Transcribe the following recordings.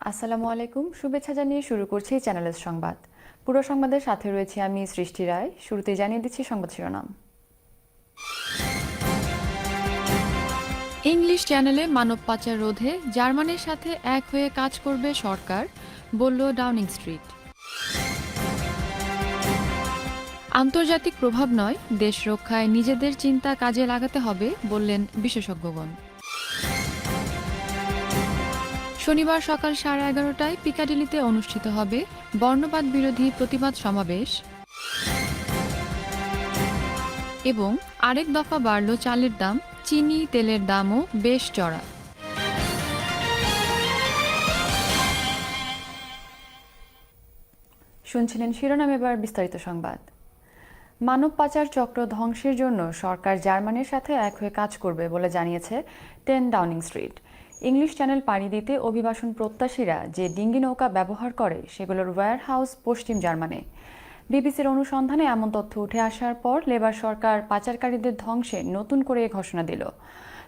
আসসালামু আলাইকুম, শুভেচ্ছা জানিয়ে শুরু করছি চ্যানেলের সংবাদ। পুরো সংবাদের সাথে রয়েছে আমি সৃষ্টি রায়। শুরুতেই জানিয়ে দিচ্ছি সংবাদ শিরোনাম। ইংলিশ চ্যানেলে মানব পাচার রোধে জার্মানির সাথে এক হয়ে কাজ করবে সরকার, বলল ডাউনিং স্ট্রিট। আন্তর্জাতিক প্রভাব নয়, দেশ রক্ষায় নিজেদের চিন্তা কাজে লাগাতে হবে, বললেন বিশেষজ্ঞগণ। শনিবার সকাল 11:30টায় পিকাডিলিতে অনুষ্ঠিত হবে বর্ণবাদ বিরোধী প্রতিবাদ সমাবেশ। এবং আরেক দফা বাড়ল চালের দাম, চিনি তেলের দামও বেশ চড়া। শুনছিলেন শিরোনাম, এবার বিস্তারিত সংবাদ। মানব পাচার চক্র ধ্বংসের জন্য সরকার জার্মানির সাথে এক হয়ে কাজ করবে বলে জানিয়েছে 10 ডাউনিং স্ট্রিট। ইংলিশ চ্যানেল পাড়ি দিতে অভিবাসন প্রত্যাশীরা যে ডিঙ্গি নৌকা ব্যবহার করে সেগুলোর ওয়্যার হাউস পশ্চিম জার্মানি। বিবিসির অনুসন্ধানে এমন তথ্য উঠে আসার পর লেবার সরকার পাচারকারীদের ধ্বংসে নতুন করে এ ঘোষণা দিল।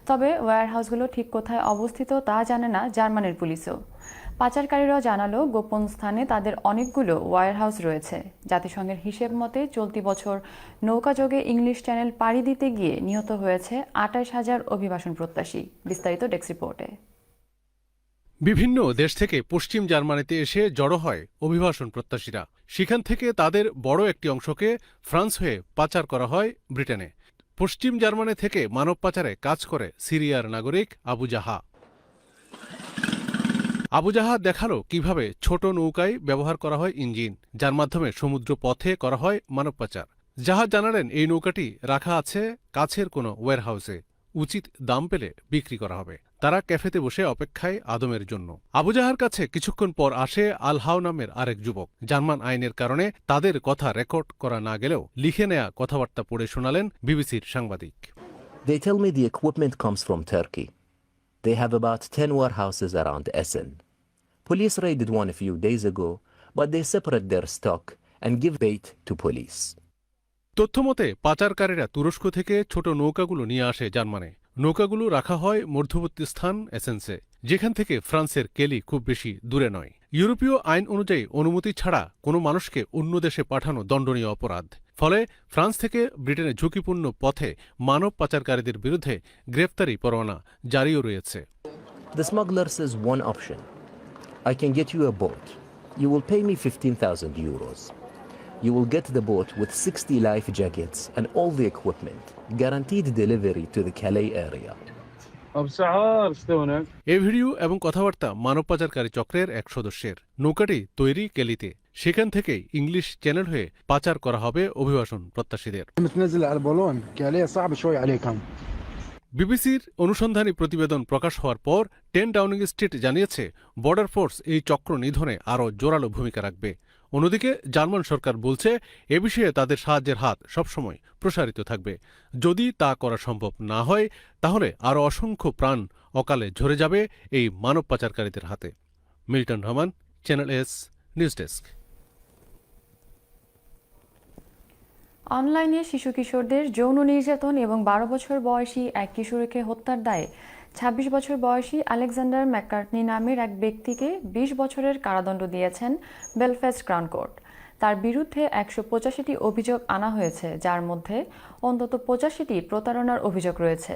তবে ওয়্যার হাউসগুলো ঠিক কোথায় অবস্থিত তা জানে না জার্মানির পুলিশও। পাচারকারীরা জানালো, গোপন স্থানে তাদের অনেকগুলো ওয়্যার হাউস রয়েছে। জাতিসংঘের হিসেব মতে চলতি বছর নৌকাযোগে ইংলিশ চ্যানেল পাড়ি দিতে গিয়ে নিহত হয়েছে 28,000 অভিবাসন প্রত্যাশী। বিস্তারিত ডেস্ক রিপোর্টে। বিভিন্ন দেশ থেকে পশ্চিম জার্মানিতে এসে জড়ো হয় অভিবাসন প্রত্যাশীরা। সেখান থেকে তাদের বড় একটি অংশকে ফ্রান্স হয়ে পাচার করা হয় ব্রিটেনে। পশ্চিম জার্মানি থেকে মানব পাচারে কাজ করে সিরিয়ার নাগরিক আবু জাহা। আবু জাহা দেখালো কিভাবে ছোট নৌকায় ব্যবহার করা হয় ইঞ্জিন, যার মাধ্যমে সমুদ্র পথে করা হয় মানব পাচার। জাহা জানালেন, এই নৌকাটি রাখা আছে কাছের কোনো ওয়্যারহাউসে, উচিত দাম পেলে বিক্রি করা হবে। তারা ক্যাফেতে বসে অপেক্ষায় আদমের জন্য। আবু জাহার কাছে কিছুক্ষণ পর আসে আলহাও নামের আরেক যুবক। জার্মান আইনের কারণে তাদের কথা রেকর্ড করা না গেলেও লিখে নেয়া কথাবার্তা পড়ে শোনালেন বিবিসির সাংবাদিক। They tell me the equipment comes from Turkey. They have about 10 warehouses around Essen. Police raided one a few days ago, but they separate their stock and give bait to police. তথ্যমতে পাচারকারীরা তুরস্ক থেকে ছোট নৌকাগুলো নিয়ে আসে জার্মানে। নৌকাগুলো রাখা হয় মধ্যবর্তী স্থান এসেন্সে, যেখান থেকে ফ্রান্সের কেলি খুব বেশি দূরে নয়। ইউরোপীয় আইন অনুযায়ী অনুমতি ছাড়া কোনো মানুষকে অন্য দেশে পাঠানো দণ্ডনীয় অপরাধ। ফলে ফ্রান্স থেকে ব্রিটেনে ঝুঁকিপূর্ণ পথে মানব পাচারকারীদের বিরুদ্ধে গ্রেফতারি পরোয়ানা জারিও রয়েছে। The smuggler says one option. I can get you a boat. You will pay me 15,000 euros. You will get the boat with 60 life jackets and all the equipment. Guaranteed delivery to the Calais area. A video এবং কথাবার্তা মানব পাচারকারী চক্রের এক সদস্যের। নৌকাটি তৈরি কেলিতে, সেখান থেকেই ইংলিশ চ্যানেল হয়ে পাচার করা হবে অভিবাসন প্রত্যাশীদের। বিবিসির অনুসন্ধানী প্রতিবেদন প্রকাশ হওয়ার পর 10 ডাউনিং স্ট্রিট জানিয়েছে, বর্ডার ফোর্স এই চক্র নিধনে আরও জোরালো ভূমিকা রাখবে। অন্যদিকে জার্মান সরকার বলছে, এ বিষয়ে তাদের সাহায্যের হাত সবসময় প্রসারিত থাকবে। যদি তা করা সম্ভব না হয়, তাহলে আরও অসংখ্য প্রাণ অকালে ঝরে যাবে এই মানব পাচারকারীদের হাতে। Milton Rahman, channel S, news desk. অনলাইনে শিশু কিশোরদের যৌন নির্যাতন এবং 12 বছর বয়সী এক কিশোরীকে হত্যার দায়ে 26 বছর বয়সী আলেকজান্ডার ম্যাককার্টনি নামের এক ব্যক্তিকে 20 বছরের কারাদণ্ড দিয়েছেন বেলফাস্ট ক্রাউন কোর্ট। তার বিরুদ্ধে 185টি অভিযোগ আনা হয়েছে, যার মধ্যে অন্তত 85টি প্রতারণার অভিযোগ রয়েছে।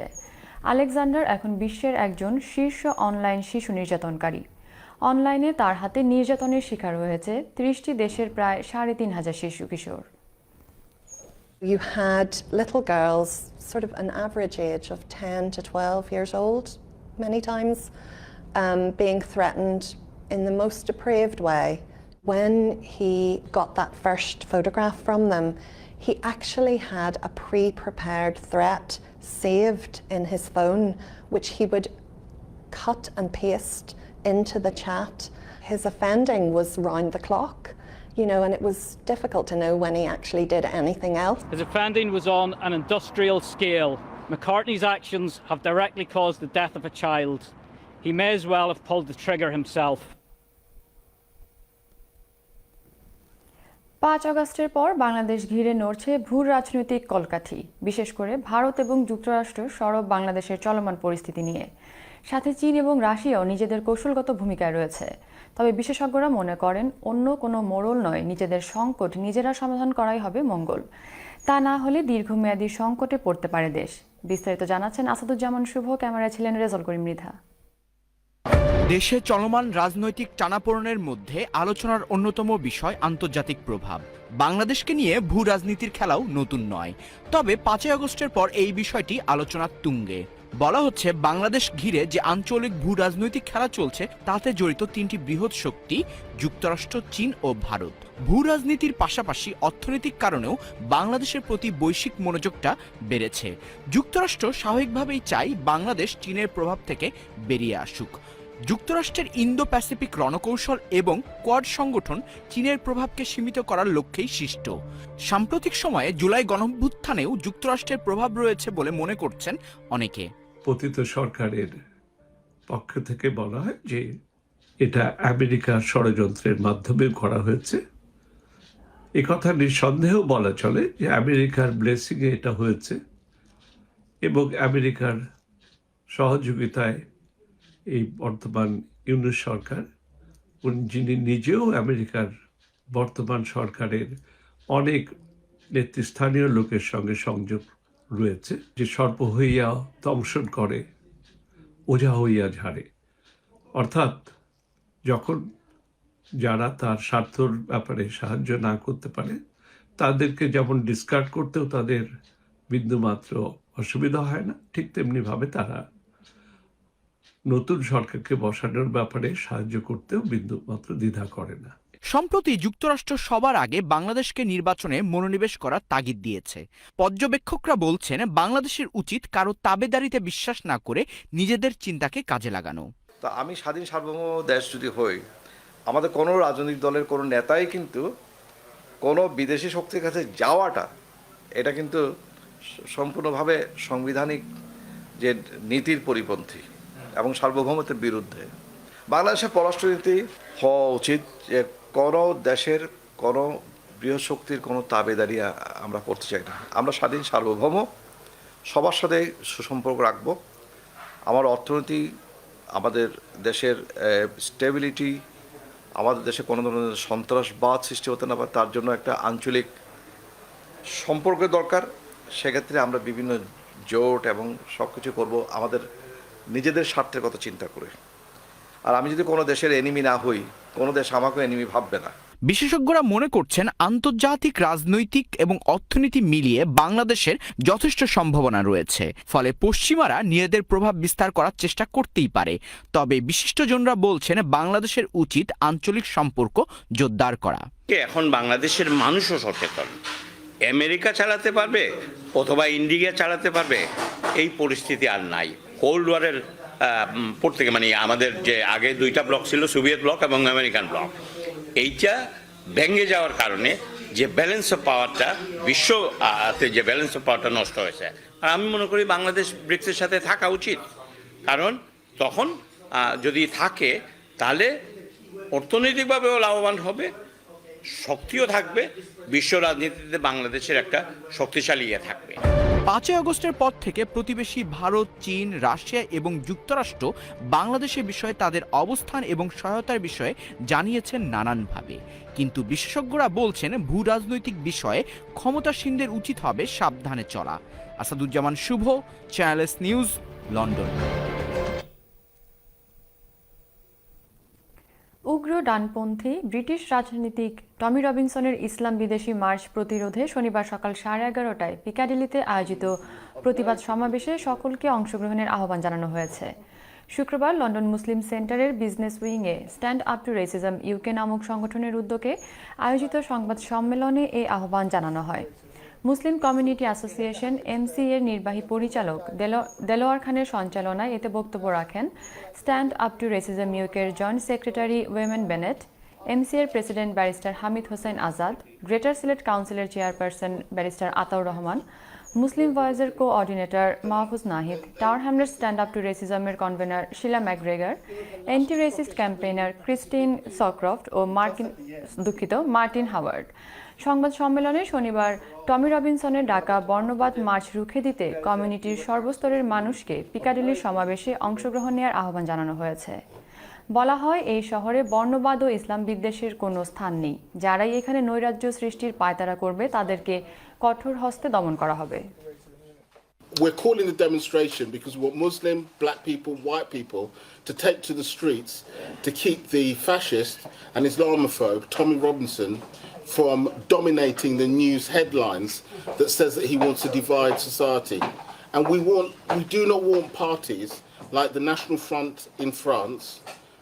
আলেকজান্ডার এখন বিশ্বের একজন শীর্ষ অনলাইন শিশু নির্যাতনকারী। অনলাইনে তার হাতে নির্যাতনের শিকার হয়েছে 30টি দেশের প্রায় 3,500 শিশু কিশোর। You had little girls, sort of an average age of 10 to 12 years old, many times, being threatened in the most depraved way. When he got that first photograph from them, he actually had a pre-prepared threat saved in his phone, which he would cut and paste into the chat. His offending was round the clock. And it was difficult to know when he actually did anything else. His offending was on an industrial scale. McCartney's actions have directly caused the death of a child. He may as well have pulled the trigger himself. 5 আগস্টের পর বাংলাদেশ ঘিরে নড়ছে ভূ রাজনৈতিক কলকাঠি, বিশেষ করে ভারত এবং যুক্তরাষ্ট্র সরব বাংলাদেশের চলমান পরিস্থিতি নিয়ে। সাথে চীন এবং রাশিয়াও নিজেদের কৌশলগত ভূমিকায় রয়েছে। তবে বিশেষজ্ঞরা মনে করেন অন্য কোনো মোড়ল নয়, নিজেদের সংকট নিজেরা সমাধান করাই হবে মঙ্গল। তা না হলে দীর্ঘমেয়াদী সংকটে পড়তে পারে দেশ। বিস্তারিত জানাচ্ছেন আসাদুজ্জামান শুভ, ক্যামেরায় ছিলেন রেজাল করিম মৃধা। দেশে চলমান রাজনৈতিক টানাপোড়েনের মধ্যে আলোচনার অন্যতম বিষয় আন্তর্জাতিক প্রভাব। বাংলাদেশকে নিয়ে ভূ রাজনীতির খেলাও নতুন নয়, তবে 5 আগস্টের পর এই বিষয়টি আলোচনার তুঙ্গে। বলা হচ্ছে বাংলাদেশ ঘিরে যে আঞ্চলিক ভূ রাজনৈতিক খেলা চলছে তাতে জড়িত 3টি বৃহৎ শক্তি যুক্তরাষ্ট্র, চীন ও ভারত। ভূ রাজনীতির পাশাপাশি অর্থনৈতিক কারণেও বাংলাদেশের প্রতি বৈশ্বিক মনোযোগটা বেড়েছে। যুক্তরাষ্ট্র স্বাভাবিকভাবেই চায় বাংলাদেশ চীনের প্রভাব থেকে বেরিয়ে আসুক। যুক্তরাষ্ট্রের ইন্দো প্যাসিফিক রণকৌশল এবং কোয়াড সংগঠন চীনের প্রভাবকে সীমিত করার লক্ষ্যেই সৃষ্ট। সাম্প্রতিক সময়ে জুলাই গণঅভ্যুত্থানেও যুক্তরাষ্ট্রের প্রভাব রয়েছে বলে মনে করছেন অনেকে। পতিত সরকারের পক্ষ থেকে বলা হয় যে এটা আমেরিকার ষড়যন্ত্রের মাধ্যমে করা হয়েছে। এ কথা নিঃসন্দেহ বলা চলে যে আমেরিকার ব্লেসিংয়ে এটা হয়েছে এবং আমেরিকার সহযোগিতায় এই বর্তমান ইউনুস সরকার, যিনি নিজেও আমেরিকার বর্তমান সরকারের অনেক নেতৃস্থানীয় লোকের সঙ্গে সংযোগ রয়েছে, যে সর্প হইয়া দংশন করে, ওঝা হইয়া ঝাড়ে। অর্থাৎ যখন যারা তার স্বার্থর ব্যাপারে সাহায্য না করতে পারে তাদেরকে যেমন ডিসকার্ড করতেও তাদের বিন্দুমাত্র অসুবিধা হয় না, ঠিক তেমনিভাবে তারা নতুন সরকারকে বসানোর ব্যাপারে সাহায্য করতেও বিন্দুমাত্র দ্বিধা করে না। সম্প্রতি যুক্তরাষ্ট্র সবার আগে বাংলাদেশকে নির্বাচনে মনোনিবেশ করার তাগিদ দিয়েছে। পর্যবেক্ষকরা বলছেন বাংলাদেশের উচিত কারো তাবেদারিতে বিশ্বাস না করে নিজেদের চিন্তাকে কাজে লাগানো। তা আমি স্বাধীন সার্বভৌম দেশ যদি হই, আমাদের কোনো রাজনৈতিক দলের কোনো নেতাই কিন্তু কোনো বিদেশি শক্তির কাছে যাওয়াটা এটা কিন্তু সম্পূর্ণভাবে সাংবিধানিক যে নীতির পরিপন্থী এবং সার্বভৌমত্বের বিরুদ্ধে। বাংলাদেশের পররাষ্ট্রনীতি হওয়া উচিত যে কোনো দেশের কোনো বৃহৎ শক্তির কোনো তাবেদারি আমরা করতে চাই না। আমরা স্বাধীন সার্বভৌম, সবার সাথে সুসম্পর্ক রাখবো। আমার অর্থনীতি, আমাদের দেশের স্টেবিলিটি, আমাদের দেশে কোনো ধরনের সন্ত্রাসবাদ সৃষ্টি হতে না পারে তার জন্য একটা আঞ্চলিক সম্পর্কের দরকার। সেক্ষেত্রে আমরা বিভিন্ন জোট এবং সব কিছু করবো আমাদের নিজেদের স্বার্থের কথা চিন্তা করে। আর আমি যদি কোনো দেশের এনিমি না হই, কোনো দেশ আমাকে এনিমি ভাববে না। বিশেষজ্ঞরা মনে করছেন আন্তর্জাতিক রাজনৈতিক এবং অর্থনীতি মিলিয়ে বাংলাদেশের যথেষ্ট সম্ভাবনা রয়েছে, ফলে পশ্চিমারা নিজেদের প্রভাব বিস্তার করার চেষ্টা করতেই পারে। তবে বিশিষ্টজনরা বলছেন বাংলাদেশের উচিত আঞ্চলিক সম্পর্ক জোরদার করা। এখন বাংলাদেশের মানুষও সচেতন, আমেরিকা চালাতে পারবে অথবা ইন্ডিয়া চালাতে পারবে এই পরিস্থিতি আর নাই। কোল্ড ওয়ারের পর থেকে মানে আমাদের যে আগে 2টা ব্লক ছিল, সোভিয়েত ব্লক এবং আমেরিকান ব্লক, এইটা ভেঙে যাওয়ার কারণে যে ব্যালেন্স অফ পাওয়ারটা বিশ্বতে যে ব্যালেন্স অফ পাওয়ারটা নষ্ট হয়েছে। আর আমি মনে করি বাংলাদেশ ব্রিক্সের সাথে থাকা উচিত, কারণ তখন যদি থাকে তাহলে অর্থনৈতিকভাবেও লাভবান হবে, শক্তিও থাকবে, বিশ্ব রাজনীতিতে বাংলাদেশের একটা শক্তিশালী থাকবে। 5 আগস্টের পর থেকে প্রতিবেশী ভারত, চীন, রাশিয়া এবং যুক্তরাষ্ট্র বাংলাদেশের বিষয়ে তাদের অবস্থান এবং সহায়তার বিষয়ে জানিয়েছেন নানানভাবে। কিন্তু বিশেষজ্ঞরা বলছেন ভূ রাজনৈতিক বিষয়ে ক্ষমতাসীনদের উচিত হবে সাবধানে চলা। আসাদুজ্জামান শুভ, চ্যানেল এস নিউজ, লন্ডন। উগ্র ডানপন্থী ব্রিটিশ রাজনীতিক টমি রবিনসনের ইসলাম বিদেশি মার্চ প্রতিরোধে শনিবার সকাল 11:30টায় পিকাডিলিতে আয়োজিত প্রতিবাদ সমাবেশে সকলকে অংশগ্রহণের আহ্বান জানানো হয়েছে। শুক্রবার লন্ডন মুসলিম সেন্টারের বিজনেস উইংয়ে stand up to racism UK নামক সংগঠনের উদ্যোগে আয়োজিত সংবাদ সম্মেলনে এই আহ্বান জানানো হয়। মুসলিম কমিউনিটি অ্যাসোসিয়েশন এমসি এর নির্বাহী পরিচালক দেলোয়ার খানের সঞ্চালনায় এতে বক্তব্য রাখেন স্ট্যান্ড আপ টু রেসিজম ইউকের joint secretary Weyman Bennett, MC এর president barrister Hamid Hossain Azad, greater Sylhet কাউন্সিলের chairperson barrister Ataur Rahman, Muslim ভয়েসের coordinator Mahfuz Nahid, Tower Hamlets stand up to রেসিজমের convener Sheila McGregor, anti racist campaigner Christine Shawcroft ও মার্টিন হাওয়ার্ড। সংবাদ সম্মেলনে শনিবার টমি রবিনসনের ডাকা বর্ণবাদ মার্চ রুখে দিতে কমিউনিটির সর্বস্তরের মানুষকে পিকাডিলির সমাবেশে অংশগ্রহণ নেওয়ার আহ্বান জানানো হয়েছে। বলা হয়, এই শহরে বর্ণবাদ ও ইসলাম বিদ্বেষের কোনো স্থান নেই। যারাই এখানে নৈরাজ্য সৃষ্টির পায়তারা করবে তাদেরকে কঠোর হস্তে দমন করা হবে। We're calling the demonstration because we want Muslim, black people, white people to take to the streets to keep the fascist and Islamophobe Tommy Robinson from dominating the news headlines that says that he wants to divide society. And we do not want parties like the National Front in France.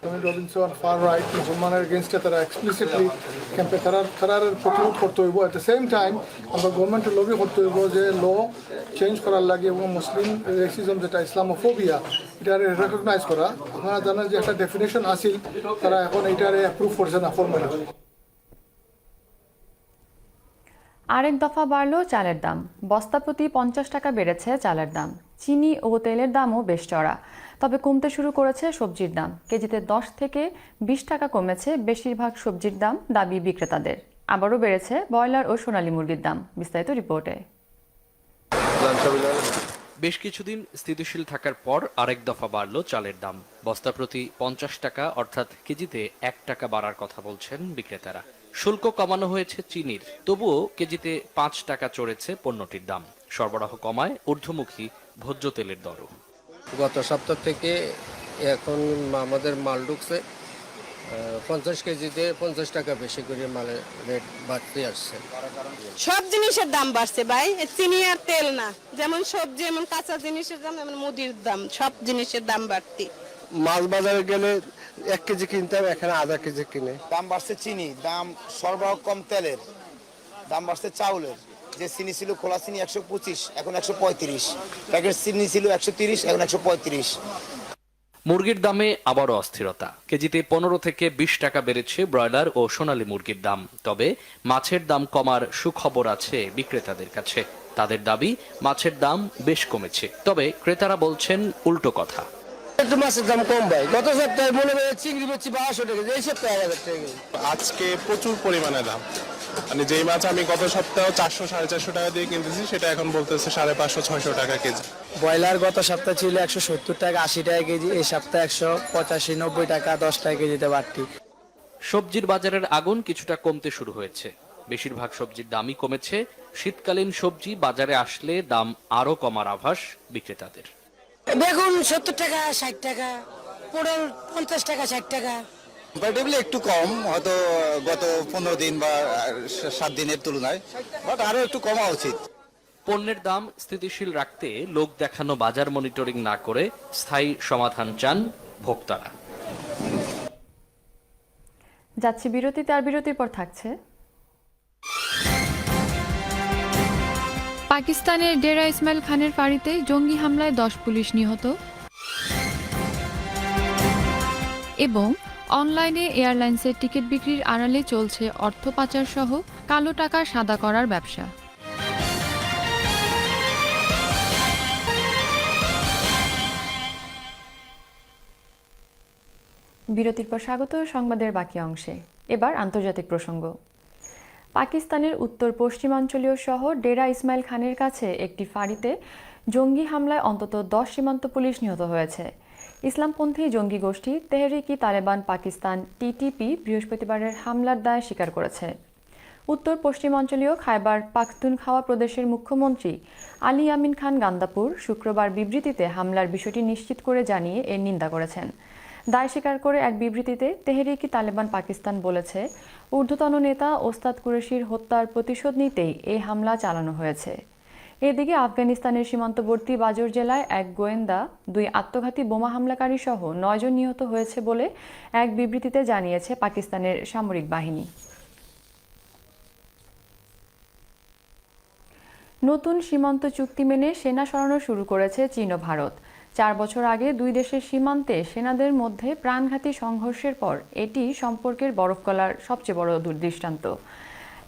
Tommy Robinson fur right মুসলমানের এগেনস্টে তারা explicitly ক্যাম্পে তারার প্রতিরোধ করতে হইব। At the same time আমরা গভর্নমেন্টের লবি করতে হইব যে ল চেঞ্জ করার লাগে এবং মুসলিম রেসিজম যেটা ইসলামোফোবিয়া এটারে রেকগনাইজ করা। আপনারা জানেন যে একটা ডেফিনেশন আসিল, তারা এখন এটারে অ্যাপ্রুভ করছে না ফর্মালি। আরেক দফা বাড়ল চালের দাম। বস্তা প্রতি 50 টাকা বেড়েছে চালের দাম। চিনি ও তেলের দামও বেশ চড়া। তবে কমতে শুরু করেছে সবজির দাম। কেজিতে 10 থেকে 20 টাকা কমেছে বেশিরভাগ সবজির দাম, দাবি বিক্রেতাদের। আবারও বেড়েছে ব্রয়লার ও সোনালী মুরগির দাম। বিস্তারিত রিপোর্টে। বেশ কিছুদিন স্থিতিশীল থাকার পর আরেক দফা বাড়ল চালের দাম। বস্তা প্রতি 50 টাকা অর্থাৎ কেজিতে 1 টাকা বাড়ার কথা বলছেন বিক্রেতারা। শুল্ক কমানো হয়েছে চিনির, তবুও কেজিতে 5 টাকা চড়েছে পণ্যটির দাম। সরবরাহ কমায় ঊর্ধ্বমুখী ভোজ্য তেলের দরও। গত সপ্তাহ থেকে এখন আমাদের মাল ঢুকছে 50 কেজিতে 50 টাকা বেশি করে মালের রেট বাড়তে আসছে। সব জিনিসের দাম বাড়ছে ভাই, চিনি আর তেল না। যেমন সবজি, যেমন কাঁচা জিনিসের দাম, যেমন মুদির দাম, সব জিনিসের দাম বাড়তি। মাছ বাজারে গেলে 1 কেজি কিনতাম, এখানে আধা কেজি কিনে। দাম বাড়ছে চিনি, দাম সরবরাহ কম তেলের, দাম বাড়ছে চাউলের। যে চিনি ছিল খোলা চিনি 125, এখন 135। প্যাকেট চিনি ছিল 130, এখন 135। মুরগির দামে আবারও অস্থিরতা। কেজিতে 15 থেকে 20 টাকা বেড়েছে ব্রয়লার ও সোনালী মুরগির দাম। তবে মাছের দাম কমার সুখবর আছে বিক্রেতাদের কাছে। তাদের দাবি, মাছের দাম বেশ কমেছে। তবে ক্রেতারা বলছেন উল্টো কথা। একটু মাছের দাম কম ভাই। গত সপ্তাহে মনে হয় চিংড়ি বেচছি 1200 টাকা, এই সপ্তাহে 1000 টাকা। আজকে প্রচুর পরিমাণে দাম, মানে যেই মাছ আমি গত সপ্তাহে 400-450 টাকা দিয়ে কিনতেছি সেটা এখন বলতেছে 550-600 টাকা কেজি। ব্রয়লার গত সপ্তাহে ছিল 170 টাকা 80 টাকা কেজি, এই সপ্তাহে 185-90 টাকা 10 টাকা কেজিতে বাড়তি। সবজির বাজারের আগুন কিছুটা কমতে শুরু হয়েছে। বেশিরভাগ সবজির দামই কমেছে। শীতকালীন সবজি বাজারে আসলে দাম আরও কমার আভাস বিক্রেতাদের। বেগুন 70 টাকা 60 টাকা, পটল 50 টাকা 60 টাকা। কম্পারেটিভলি একটু কম, হয়তো গত 15 দিন বা 7 দিনের তুলনায়, বাট আরো একটু কমা উচিত। পণ্যের দাম স্থিতিশীল রাখতে লোক দেখানো বাজার মনিটরিং না করে স্থায়ী সমাধান চান ভোক্তারা। যাচ্ছি বিরতিতে, আর বিরতির পর থাকছে। পাকিস্তানের ডেরা ইসমাইল খানের ফাঁড়িতে জঙ্গি হামলায় 10 পুলিশ নিহত এবং অনলাইনে এয়ারলাইন্সের টিকিট বিক্রির আড়ালে চলছে অর্থ পাচার সহ কালো টাকা সাদা করার ব্যবসা। বিরতির পর স্বাগত সংবাদের বাকি অংশে। এবার আন্তর্জাতিক প্রসঙ্গ। পাকিস্তানের উত্তর পশ্চিমাঞ্চলীয় শহর ডেরা ইসমাইল খানের কাছে একটি ফাঁড়িতে জঙ্গি হামলায় অন্তত 10 সীমান্ত পুলিশ নিহত হয়েছে। ইসলামপন্থী জঙ্গি গোষ্ঠী তেহরিক-ই-তালেবান পাকিস্তান টিটিপি বৃহস্পতিবারের হামলার দায় স্বীকার করেছে। উত্তর পশ্চিমাঞ্চলীয় খায়বার পাখতুনখাওয়া প্রদেশের মুখ্যমন্ত্রী আলী ইয়ামিন খান গান্দাপুর শুক্রবার বিবৃতিতে হামলার বিষয়টি নিশ্চিত করে জানিয়ে এর নিন্দা করেছেন। দায় স্বীকার করে এক বিবৃতিতে তেহরিক-ই-তালেবান পাকিস্তান বলেছে, ঊর্ধ্বতন নেতা ওস্তাদ কুরেশির হত্যার প্রতিশোধ নিতেই এই হামলা চালানো হয়েছে। এদিকে আফগানিস্তানের সীমান্তবর্তী বাজর জেলায় এক গোয়েন্দা 2 আত্মঘাতী বোমা হামলাকারী সহ 9 জন নিহত হয়েছে বলে এক বিবৃতিতে জানিয়েছে পাকিস্তানের সামরিক বাহিনী। নতুন সীমান্ত চুক্তি মেনে সেনা সরানো শুরু করেছে চীন ও ভারত। 4 বছর আগে দুই দেশের সীমান্তে সেনাদের মধ্যে প্রাণঘাতী সংঘর্ষের পর এটি সম্পর্কের বরফ গলার সবচেয়ে বড় দৃষ্টান্ত।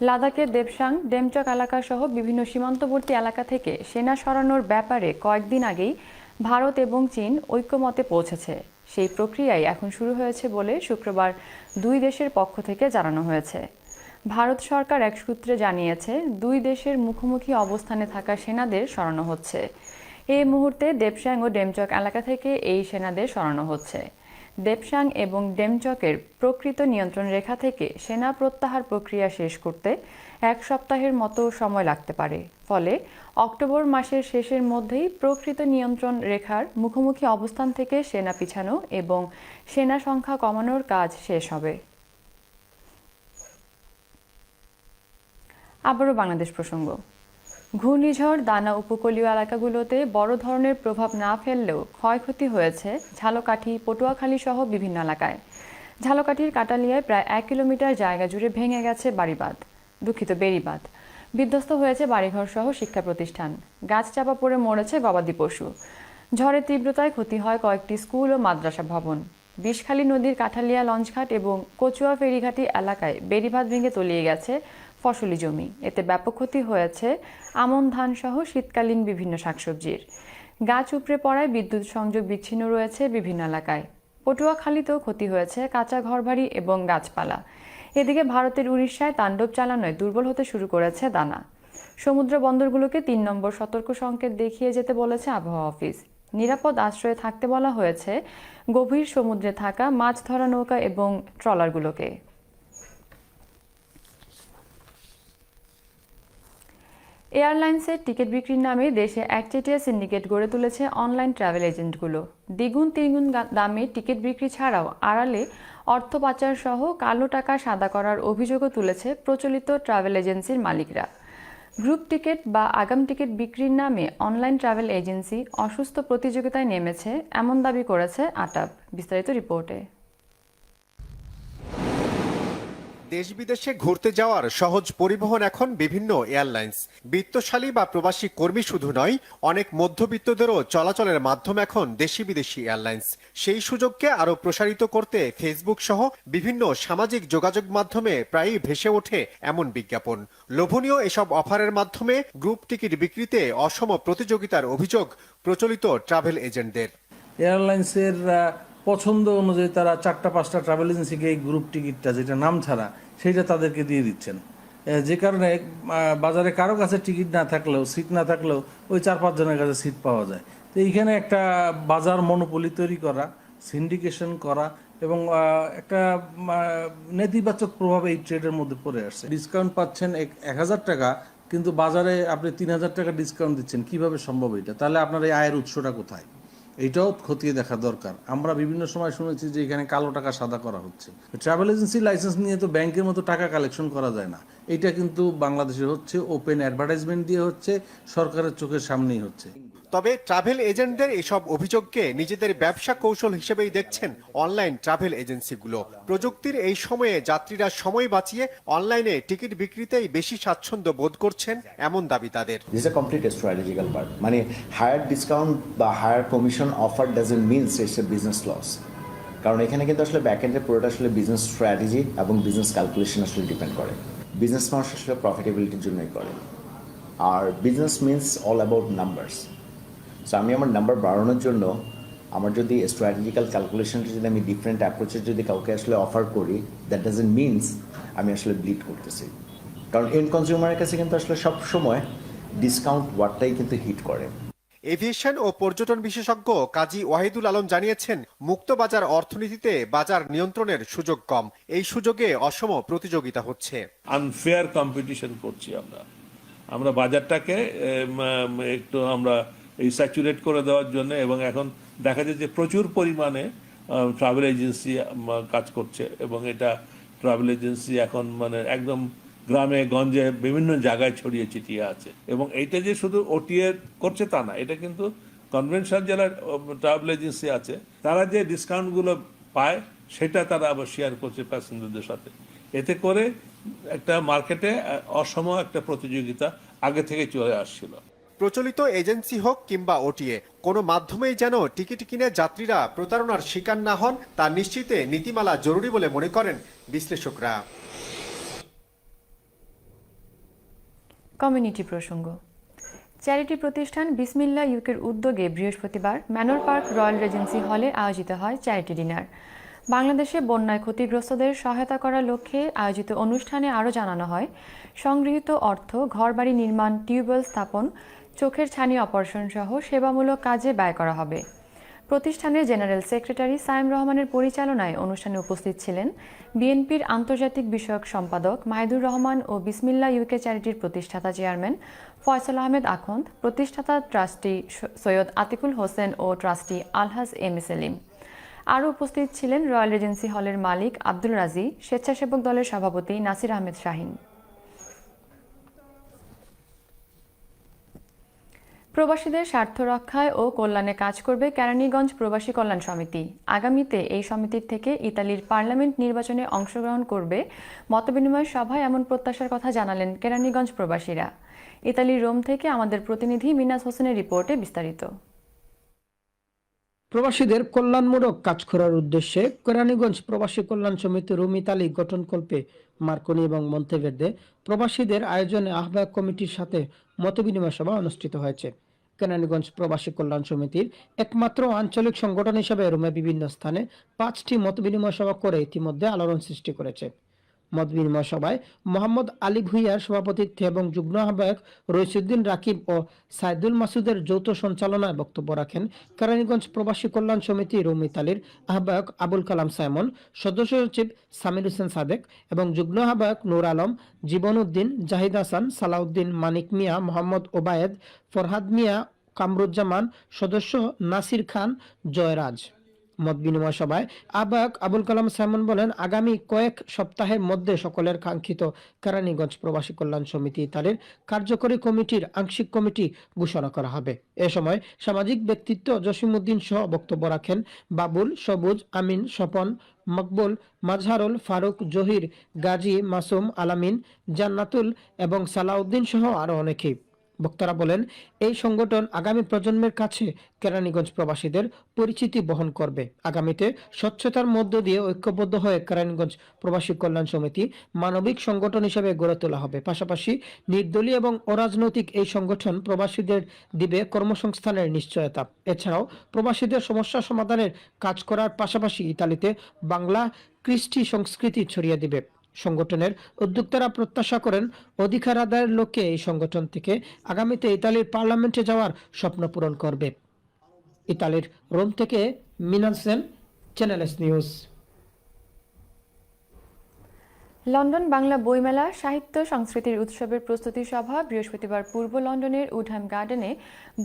লাদাখের দেবসাং, ডেমচক এলাকা সহ বিভিন্ন সীমান্তবর্তী এলাকা থেকে সেনা সরানোর ব্যাপারে কয়েকদিন আগেই ভারত এবং চীন ঐক্যমতে পৌঁছেছে। সেই প্রক্রিয়াই এখন শুরু হয়েছে বলে শুক্রবার দুই দেশের পক্ষ থেকে জানানো হয়েছে। ভারত সরকার এক সূত্রে জানিয়েছে, দুই দেশের মুখোমুখি অবস্থানে থাকা সেনাদের সরানো হচ্ছে। এই মুহূর্তে দেবসাং ও ডেমচক এলাকা থেকে এই সেনাদের সরানো হচ্ছে। দেবসাং এবং ডেমচকের প্রকৃত নিয়ন্ত্রণ রেখা থেকে সেনা প্রত্যাহার প্রক্রিয়া শেষ করতে 1 সপ্তাহের মতো সময় লাগতে পারে। ফলে অক্টোবর মাসের শেষের মধ্যেই প্রকৃত নিয়ন্ত্রণ রেখার মুখোমুখি অবস্থান থেকে সেনা পিছানো এবং সেনা সংখ্যা কমানোর কাজ শেষ হবে। আবারও বাংলাদেশ প্রসঙ্গ। ঘূর্ণিঝড় দানা উপকূলীয় এলাকাগুলোতে বড় ধরনের প্রভাব না ফেললেও ক্ষয়ক্ষতি হয়েছে ঝালকাঠি, পটুয়াখালী সহ বিভিন্ন এলাকায়। ঝালকাঠির কাটালিয়ায় প্রায় 1 কিলোমিটার জায়গা জুড়ে ভেঙে গেছে বেড়িবাঁধ। বিধ্বস্ত হয়েছে বাড়িঘর সহ শিক্ষা প্রতিষ্ঠান। গাছ চাপা পড়ে মরেছে গবাদি পশু। ঝড়ের তীব্রতায় ক্ষতি হয় কয়েকটি স্কুল ও মাদ্রাসা ভবন। বিষখালী নদীর কাঠালিয়া লঞ্চঘাট এবং কচুয়া ফেরিঘাটি এলাকায় বেড়িবাঁধ ভেঙে তলিয়ে গেছে ফসলি জমি। এতে ব্যাপক ক্ষতি হয়েছে আমন ধান সহ শীতকালীন বিভিন্ন শাকসবজির। গাছ উপড়ে পড়ায় বিদ্যুৎ সংযোগ বিচ্ছিন্ন রয়েছে বিভিন্ন এলাকায়। পটুয়াখালীতেও ক্ষতি হয়েছে কাঁচা ঘরবাড়ি এবং গাছপালা। এদিকে ভারতের উড়িষ্যায় তাণ্ডব চালানোয় দুর্বল হতে শুরু করেছে দানা। সমুদ্র বন্দরগুলোকে 3 নম্বর সতর্ক সংকেত দেখিয়ে যেতে বলেছে আবহাওয়া অফিস। নিরাপদ আশ্রয়ে থাকতে বলা হয়েছে গভীর সমুদ্রে থাকা মাছ ধরা নৌকা এবং ট্রলারগুলোকে। এয়ারলাইন্সের টিকিট বিক্রির নামে দেশে একচেটিয়া সিন্ডিকেট গড়ে তুলেছে অনলাইন ট্রাভেল এজেন্টগুলো। দ্বিগুণ তিনগুণ দামে টিকিট বিক্রি ছাড়াও আড়ালে অর্থ পাচার সহ কালো টাকা সাদা করার অভিযোগও তুলেছে প্রচলিত ট্রাভেল এজেন্সির মালিকরা। গ্রুপ টিকিট বা আগাম টিকিট বিক্রির নামে অনলাইন ট্রাভেল এজেন্সি অসুস্থ প্রতিযোগিতায় নেমেছে, এমন দাবি করেছে আটাব। বিস্তারিত রিপোর্টে। দেশ বিদেশে ঘুরতে যাওয়ার সহজ পরিবহন এখন বিভিন্ন এয়ারলাইন্স। বিত্তশালী বা প্রবাসী কর্মী শুধু নয়, অনেক মধ্যবিত্তদেরও চলাচলের মাধ্যম এখন দেশি বিদেশি এয়ারলাইন্স। সেই সুযোগকে আরও প্রসারিত করতে ফেসবুক সহ বিভিন্ন সামাজিক যোগাযোগ মাধ্যমে প্রায়ই ভেসে ওঠে এমন বিজ্ঞাপন। লোভনীয় এসব অফারের মাধ্যমে গ্রুপ টিকিট বিক্রিতে অসম প্রতিযোগিতার অভিযোগ প্রচলিত ট্রাভেল এজেন্টদের। এয়ারলাইন্সের পছন্দ অনুযায়ী তারা 4-5টা ট্রাভেল এজেন্সিকে এই গ্রুপ টিকিটটা, যেটা নাম ছাড়া, সেইটা তাদেরকে দিয়ে দিচ্ছেন। যে কারণে বাজারে কারো কাছে টিকিট না থাকলেও, সিট না থাকলেও ওই 4-5 জনের কাছে সিট পাওয়া যায়। তো এইখানে একটা বাজার মনোপলি তৈরি করা, সিন্ডিকেশন করা এবং একটা নেতিবাচক প্রভাব এই ট্রেডের মধ্যে পড়ে আসছে। ডিসকাউন্ট পাচ্ছেন 1000 টাকা, কিন্তু বাজারে আপনি 3000 টাকা ডিসকাউন্ট দিচ্ছেন। কিভাবে সম্ভব এটা? তাহলে আপনার এই আয়ের উৎসটা কোথায়? এইটাও খতিয়ে দেখা দরকার। আমরা বিভিন্ন সময় শুনেছি যে এখানে কালো টাকা সাদা করা হচ্ছে। ট্রাভেল এজেন্সি লাইসেন্স নিয়ে তো ব্যাংকের মতো টাকা কালেকশন করা যায় না। এটা কিন্তু বাংলাদেশে হচ্ছে, ওপেন অ্যাডভার্টাইজমেন্ট দিয়ে হচ্ছে, সরকারের চোখের সামনেই হচ্ছে। তবে ট্রাভেল এজেন্টদের এসব অভিযোগকে নিজেদের ব্যবসা কৌশল হিসেবেই দেখছেন অনলাইন ট্রাভেল এজেন্সিগুলো। প্রযুক্তির এই সময়ে যাত্রীরা সময় বাঁচিয়ে অনলাইনে টিকিট বিক্রিতেই বেশি স্বাচ্ছন্দ্য বোধ করছেন, এমন দাবি তাদের। This is a complete strategical part. মানে হায়ার ডিসকাউন্ট বা higher commission offer doesn't means it's a business loss. কারণ এখানে কিন্তু আসলে ব্যাক এন্ডে পুরোটা আসলে বিজনেস স্ট্র্যাটেজি এবং বিজনেস ক্যালকুলেশন আসলে ডিপেন্ড করে। বিজনেস মানুষ আসলে প্রফিটেবিলিটির জন্যই করে, আর business means all about numbers. So আমি আমার নাম্বার বাড়ানোর জন্য আমার যদি স্ট্র্যাটেজিক্যাল ক্যালকুলেশনটা যদি আমি ডিফারেন্ট অ্যাপ্রোচে যদি কাউকে আসলে অফার করি, দ্যাট ডাজন্ট মিনস আমি আসলে ব্লিড করতেছি। কারণ এন্ড কনজিউমারের কাছে কিন্তু আসলে সব সময় ডিসকাউন্ট ওয়ার্ডটাই কিন্তু হিট করে। এভিয়েশন ও পর্যটন বিশেষজ্ঞ কাজী ওয়াহিদুল আলম জানিয়েছেন, মুক্ত বাজার অর্থনীতিতে বাজার নিয়ন্ত্রণের সুযোগ কম। এই সুযোগে অসম প্রতিযোগিতা হচ্ছে। আনফেয়ার কম্পিটিশন করছি আমরা বাজারটাকে একটু আমরা এই স্যাচুরেট করে দেওয়ার জন্য, এবং এখন দেখা যায় যে প্রচুর পরিমাণে ট্রাভেল এজেন্সি কাজ করছে, এবং এটা ট্রাভেল এজেন্সি এখন মানে একদম গ্রামে গঞ্জে বিভিন্ন জায়গায় ছড়িয়ে ছিটিয়ে আছে। এবং এইটা যে শুধু ওটিএ করছে তা না, এটা কিন্তু কনভেনশনাল যারা ট্রাভেল এজেন্সি আছে তারা যে ডিসকাউন্টগুলো পায় সেটা তারা আবার শেয়ার করছে প্যাসেঞ্জারদের সাথে। এতে করে একটা মার্কেটে অসম একটা প্রতিযোগিতা আগে থেকে চলে আসছিল। প্রচলিত এজেন্সি হোক কিংবা ওটিএ, কোনো মাধ্যমেই যেন টিকিট কিনে যাত্রীরা প্রতারণার শিকার না হন তা নিশ্চিতে নীতিমালা জরুরি বলে মনে করেন বিশ্লেষকরা। কমিউনিটি প্রসঙ্গ। চ্যারিটি প্রতিষ্ঠান বিসমিল্লাহ ইউকের উদ্যোগে বৃহস্পতিবার ম্যানর পার্ক রয়্যাল রেজেন্সি হলে আয়োজিত হয় চ্যারিটি ডিনার। বাংলাদেশে বন্যায় ক্ষতিগ্রস্তদের সহায়তা করার লক্ষ্যে আয়োজিত অনুষ্ঠানে আরও জানানো হয়, সংগৃহীত অর্থ ঘরবাড়ি নির্মাণ, টিউবওয়েল স্থাপন, চোখের ছানি অপারেশন সহ সেবামূলক কাজে ব্যয় করা হবে। প্রতিষ্ঠানের জেনারেল সেক্রেটারি সায়েম রহমানের পরিচালনায় অনুষ্ঠানে উপস্থিত ছিলেন বিএনপির আন্তর্জাতিক বিষয়ক সম্পাদক মাহিদুর রহমান ও বিসমিল্লাহ ইউকে চ্যারিটির প্রতিষ্ঠাতা চেয়ারম্যান ফয়সাল আহমেদ আখন্দ, প্রতিষ্ঠাতা trustee Syed Atikul Hossain O trustee Alhaj M A Selim. আরও উপস্থিত ছিলেন রয়্যাল রেজেন্সি হলের মালিক আব্দুল রাজি, স্বেচ্ছাসেবক দলের সভাপতি নাসির আহমেদ শাহিন। প্রবাসীদের স্বার্থ রক্ষায় ও কল্যাণে কাজ করবে কেরানীগঞ্জ প্রবাসী কল্যাণ সমিতি। আগামীতে এই সমিতির থেকে ইতালির পার্লামেন্ট নির্বাচনে অংশগ্রহণ করবে মতবিনিময় সভায় এমন প্রত্যাশার কথা জানালেন কেরানীগঞ্জ প্রবাসীরা। ইতালির রোম থেকে আমাদের প্রতিনিধি মিনাজ হোসেনের রিপোর্টে বিস্তারিত। প্রবাসীদের কল্যাণমূলক কাজ করার উদ্দেশ্যে কেরানীগঞ্জ প্রবাসী কল্যাণ সমিতি রোম ইতালি গঠনকল্পে মার্কনি এবং মন্তেভের্দে প্রবাসীদের আয়োজনে আহ্বায়ক কমিটির সাথে মতবিনিময় সভা অনুষ্ঠিত হয়েছে। কেরানীগঞ্জ প্রবাসী কল্যাণ সমিতির একমাত্র আঞ্চলিক সংগঠন হিসেবে রোমে বিভিন্ন স্থানে 5টি মতবিনিময় সভা করে ইতিমধ্যে আলোড়ন সৃষ্টি করেছে। মতবিনিময় সভায় মোহাম্মদ আলী ভুইয়ার সভাপতিত্বে এবং যুগ্ম আহ্বায়ক রইসুদ্দিন রাকিব ও সাইদুল মাসুদের যৌথ সঞ্চালনায় বক্তব্য রাখেন কেরানীগঞ্জ প্রবাসী কল্যাণ সমিতি রোম ইতালির আহ্বায়ক আবুল কালাম সাইমন, সদস্য সচিব সামির হোসেন সাদেক এবং যুগ্ম আহ্বায়ক নূর আলম, জীবন উদ্দিন, জাহিদ হাসান, সালাউদ্দিন, মানিক মিয়া, মোহাম্মদ ওবায়েদ, ফরহাদ মিয়া, কামরুজ্জামান, সদস্য নাসির খান, জয়রাজ। মত বিনিময় সভায় আহ্বায়ক আবুল কালাম সাইমন বলেন, আগামী কয়েক সপ্তাহের মধ্যে সকলের কাঙ্ক্ষিত কেরানীগঞ্জ প্রবাসী কল্যাণ সমিতি ইতালির কার্যকরী কমিটির আংশিক কমিটি ঘোষণা করা হবে। এ সময় সামাজিক ব্যক্তিত্ব জসিমউদ্দিন সহ বক্তব্য রাখেন বাবুল, সবুজ, আমিন, স্বপন, মকবুল, মাজহারুল, ফারুক, জহির, গাজী, মাসুম, আলামিন, জান্নাতুল এবং সালাউদ্দিন সহ আরো অনেকেই। বক্তারা বলেন, এই সংগঠন আগামী প্রজন্মের কাছে কেরানীগঞ্জ প্রবাসীদের পরিচিতি বহন করবে। আগামীতে স্বচ্ছতার মধ্য দিয়ে ঐক্যবদ্ধ হয়ে কেরানীগঞ্জ প্রবাসী কল্যাণ সমিতি মানবিক সংগঠন হিসেবে গড়ে তোলা হবে। পাশাপাশি নির্দলীয় এবং অরাজনৈতিক এই সংগঠন প্রবাসীদের দিবে কর্মসংস্থানের নিশ্চয়তা। এছাড়াও প্রবাসীদের সমস্যা সমাধানের কাজ করার পাশাপাশি ইতালিতে বাংলা কৃষ্টি সংস্কৃতি ছড়িয়ে দিবে। সংগঠনের উদ্যোক্তারা প্রত্যাশা করেন, অধিকার আদায়ের লক্ষ্যে এই সংগঠন থেকে আগামীতে ইতালির পার্লামেন্টে যাওয়ার স্বপ্ন পূরণ করবে। ইতালির রোম থেকে Minaj Hossain, channel S news. London Bangla বইমেলা সাহিত্য সংস্কৃতির উৎসবের প্রস্তুতি সভা বৃহস্পতিবার পূর্ব লন্ডনের উডহ্যাম গার্ডেনে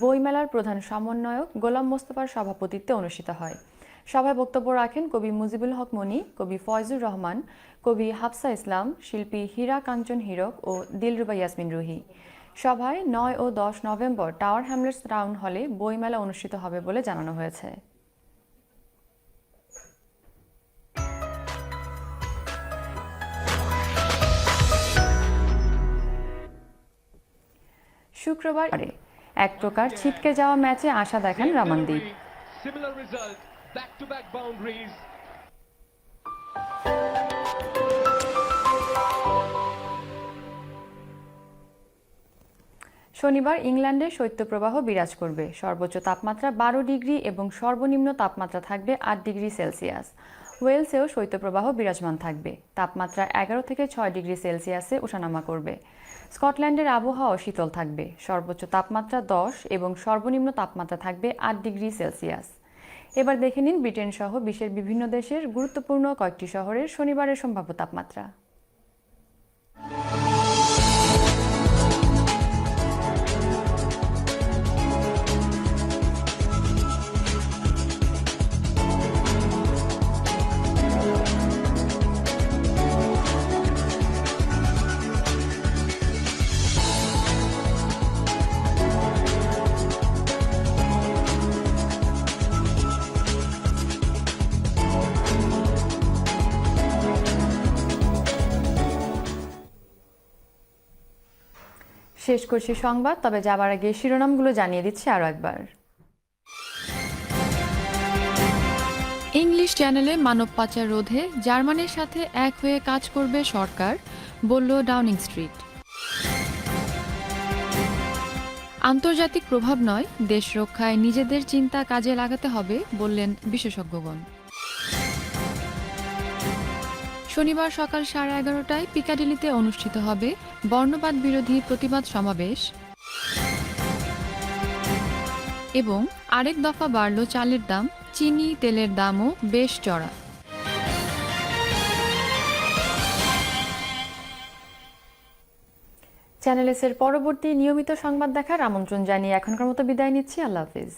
বইমেলার প্রধান সমন্বয়ক গোলাম মোস্তফার সভাপতিত্বে অনুষ্ঠিত হয়। সভায় বক্তব্য রাখেন কবি মুজিবুল হক মনি, কবি ফয়জুর রহমান, কবি হাফসা ইসলাম, শিল্পী হীরা কাঞ্চন হীরক ও দিলরুবা ইয়াসমিন রুহি। সভায় 9 ও 10 নভেম্বর টাওয়ার হ্যামলেটস টাউন হলে বইমেলা অনুষ্ঠিত হবে বলে জানানো হয়েছে। শুক্রবার এক প্রকার ছিটকে যাওয়া ম্যাচে আশা দেখান রামানদীপ। শনিবার ইংল্যান্ডে শৈত্যপ্রবাহ বিরাজ করবে। সর্বোচ্চ তাপমাত্রা 12 ডিগ্রি এবং সর্বনিম্ন তাপমাত্রা থাকবে 8 ডিগ্রি সেলসিয়াস। ওয়েলসেও শৈত্যপ্রবাহ বিরাজমান থাকবে। তাপমাত্রা 11 থেকে 6 ডিগ্রি সেলসিয়াসে ওঠানামা করবে। স্কটল্যান্ডের আবহাওয়া শীতল থাকবে। সর্বোচ্চ তাপমাত্রা 10 এবং সর্বনিম্ন তাপমাত্রা থাকবে 8 ডিগ্রি সেলসিয়াস। এবার দেখে নিন ব্রিটেন সহ বিশ্বের বিভিন্ন দেশের গুরুত্বপূর্ণ কয়েকটি শহরের শনিবারের সম্ভাব্য তাপমাত্রা। শেষ করছি সংবাদ, তবে যাবার আগে শিরোনামগুলো জানিয়ে দিচ্ছি আরও একবার। ইংলিশ চ্যানেলে মানব পাচার রোধে জার্মানির সাথে এক হয়ে কাজ করবে সরকার, বলল ডাউনিং স্ট্রিট। আন্তর্জাতিক প্রভাব নয়, দেশ রক্ষায় নিজেদের চিন্তা কাজে লাগাতে হবে বললেন বিশেষজ্ঞগণ। শনিবার সকাল 11:30টায় পিকাডিলিতে অনুষ্ঠিত হবে বর্ণবাদ বিরোধী প্রতিবাদ সমাবেশ এবং আরেক দফা বাড়ল চালের দাম, চিনি তেলের দামও বেশ চড়া। চ্যানেল এস এর পরবর্তী নিয়মিত সংবাদ দেখার আমন্ত্রণ জানিয়ে এখনকার মতো বিদায় নিচ্ছি। আল্লাহ হাফিজ।